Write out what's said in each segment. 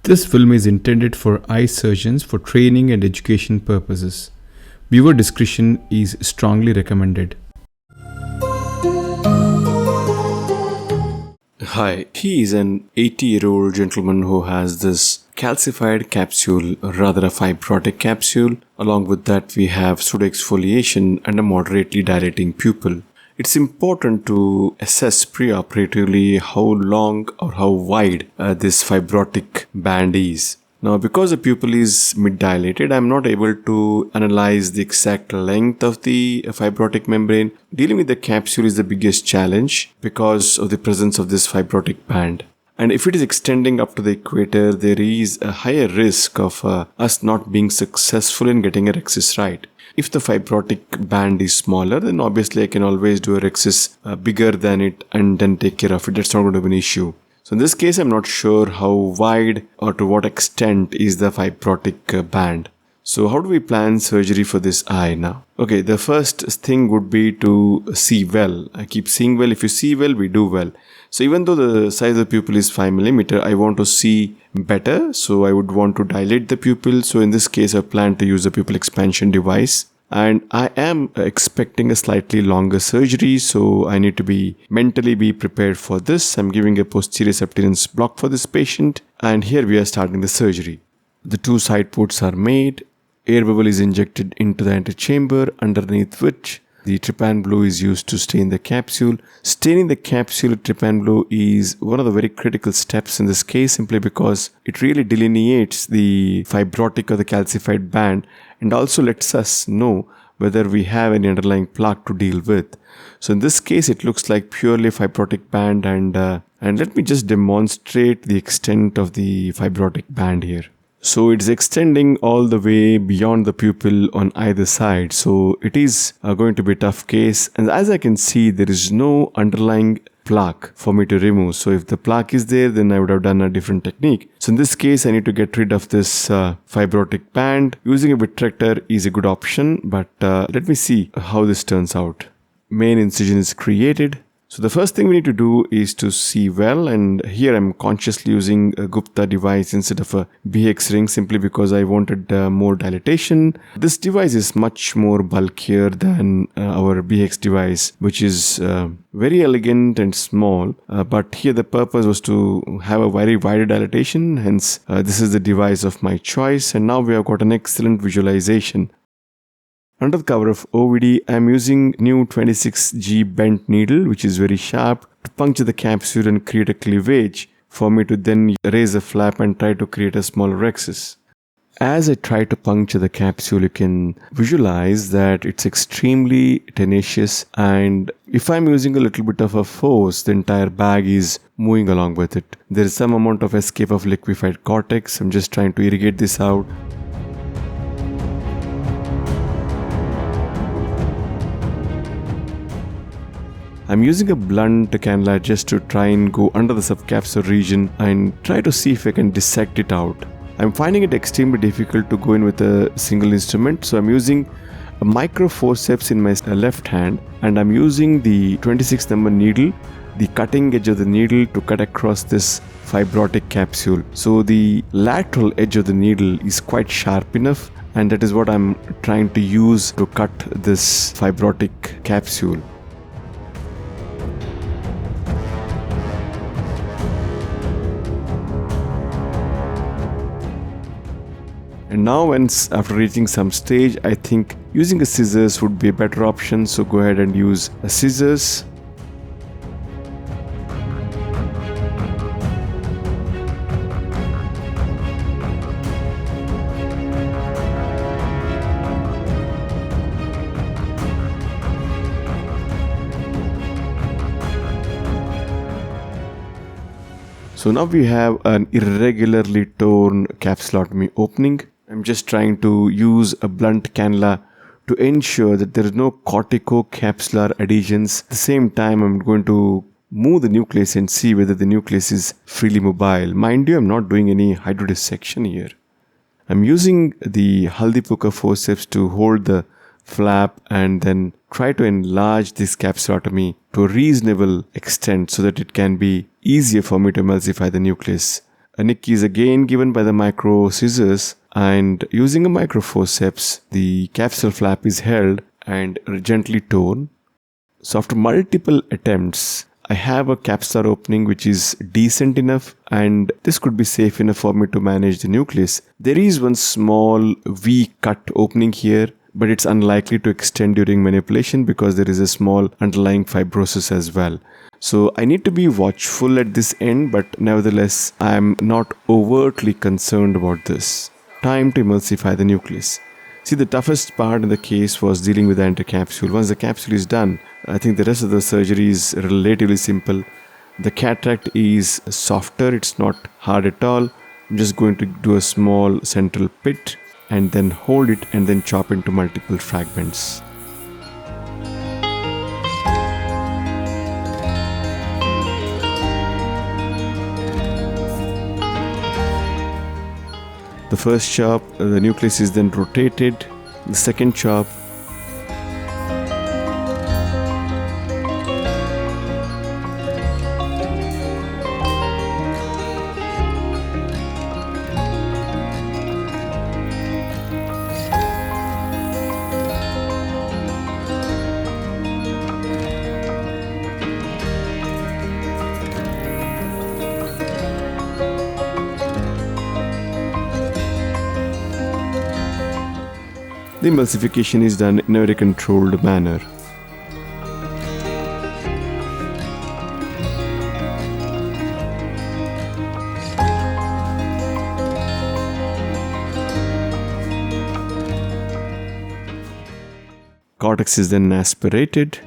This film is intended for eye surgeons for training and education purposes. Viewer discretion is strongly recommended. Hi, he is an 80-year-old gentleman who has this calcified capsule, or rather a fibrotic capsule. Along with that, we have pseudoexfoliation and a moderately dilating pupil. It's important to assess preoperatively how long or how wide this fibrotic band is. Now, because the pupil is mid-dilated, I'm not able to analyze the exact length of the fibrotic membrane. Dealing with the capsule is the biggest challenge because of the presence of this fibrotic band. And if it is extending up to the equator, there is a higher risk of us not being successful in getting a rhexis right. If the fibrotic band is smaller, then obviously I can always do a rhexis bigger than it and then take care of it. That's not going to be an issue. So in this case, I'm not sure how wide or to what extent is the fibrotic band. So how do we plan surgery for this eye now? Okay, the first thing would be to see well. I keep seeing well. If you see well, we do well. So even though the size of the pupil is 5 mm, I want to see better. So I would want to dilate the pupil. So in this case, I plan to use the pupil expansion device. And I am expecting a slightly longer surgery, so I need to mentally be prepared for this. I'm giving a posterior subterraneous block for this patient, and here we are starting the surgery. The 2 side ports are made. Air bubble is injected into the antechamber, underneath which the trypan blue is used to stain the capsule. Staining the capsule with trypan blue is one of the very critical steps in this case, simply because it really delineates the fibrotic or the calcified band and also lets us know whether we have any underlying plaque to deal with. So in this case, it looks like purely fibrotic band, and let me just demonstrate the extent of the fibrotic band here. So it's extending all the way beyond the pupil on either side. So it is going to be a tough case. And as I can see, there is no underlying plaque for me to remove. So if the plaque is there, then I would have done a different technique. So in this case, I need to get rid of this fibrotic band. Using a vitrector is a good option, but let me see how this turns out. Main incision is created. So the first thing we need to do is to see well, and here I'm consciously using a Gupta device instead of a BX ring simply because I wanted more dilatation. This device is much more bulkier than our BX device, which is very elegant and small, but here the purpose was to have a very wide dilatation, hence this is the device of my choice, and now we have got an excellent visualization. Under the cover of OVD, I am using new 26G bent needle, which is very sharp, to puncture the capsule and create a cleavage for me to then raise the flap and try to create a small rhexis. As I try to puncture the capsule, you can visualize that it's extremely tenacious, and if I'm using a little bit of a force, the entire bag is moving along with it. There is some amount of escape of liquefied cortex. I'm just trying to irrigate this out. I'm using a blunt cannula just to try and go under the subcapsular region and try to see if I can dissect it out. I'm finding it extremely difficult to go in with a single instrument, so I'm using a micro forceps in my left hand, and I'm using the 26 number needle, the cutting edge of the needle, to cut across this fibrotic capsule. So the lateral edge of the needle is quite sharp enough, and that is what I'm trying to use to cut this fibrotic capsule. And now once after reaching some stage, I think using a scissors would be a better option, so go ahead and use a scissors. So now we have an irregularly torn capsulotomy opening. I'm just trying to use a blunt cannula to ensure that there is no corticocapsular adhesions. At the same time, I'm going to move the nucleus and see whether the nucleus is freely mobile. Mind you, I'm not doing any hydrodissection here. I'm using the Haldipuka forceps to hold the flap and then try to enlarge this capsulotomy to a reasonable extent so that it can be easier for me to emulsify the nucleus. A nick is again given by the micro scissors, and using a micro forceps, the capsule flap is held and gently torn. So after multiple attempts, I have a capsular opening which is decent enough, and this could be safe enough for me to manage the nucleus. There is one small V-cut opening here, but it's unlikely to extend during manipulation because there is a small underlying fibrosis as well. So I need to be watchful at this end, but nevertheless, I am not overtly concerned about this. Time to emulsify the nucleus. See, the toughest part in the case was dealing with the anti-capsule. Once the capsule is done, I think the rest of the surgery is relatively simple. The cataract is softer, it's not hard at all. I'm just going to do a small central pit and then hold it and then chop into multiple fragments. The first chop, the nucleus is then rotated. The second chop, the emulsification is done in a very controlled manner. Cortex is then aspirated.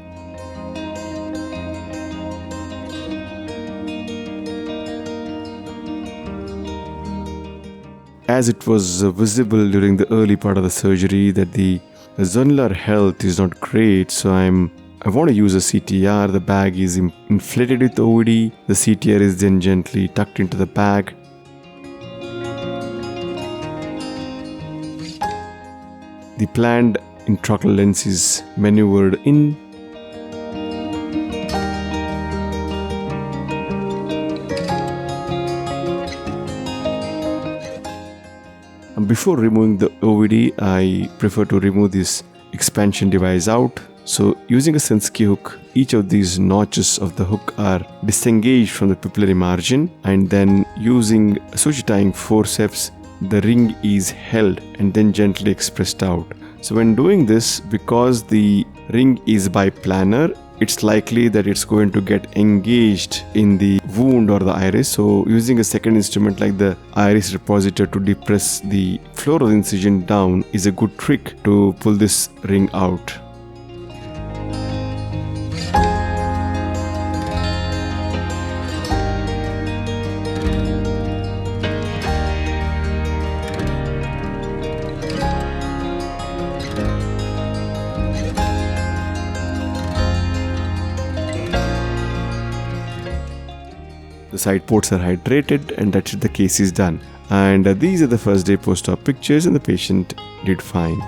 As it was visible during the early part of the surgery that the zonular health is not great, so I want to use a CTR. The bag is inflated with OD. The CTR is then gently tucked into the bag. The planned intraocular lens is maneuvered in. Before removing the OVD, I prefer to remove this expansion device out. So using a Senski hook, each of these notches of the hook are disengaged from the pupillary margin, and then using suture tying forceps, the ring is held and then gently expressed out. So when doing this, because the ring is biplanar, it's likely that it's going to get engaged in the wound or the iris. So using a second instrument like the iris repositor to depress the floor of the incision down is a good trick to pull this ring out. The side ports are hydrated, and that's it, the case is done. And these are the first day post-op pictures, and the patient did fine.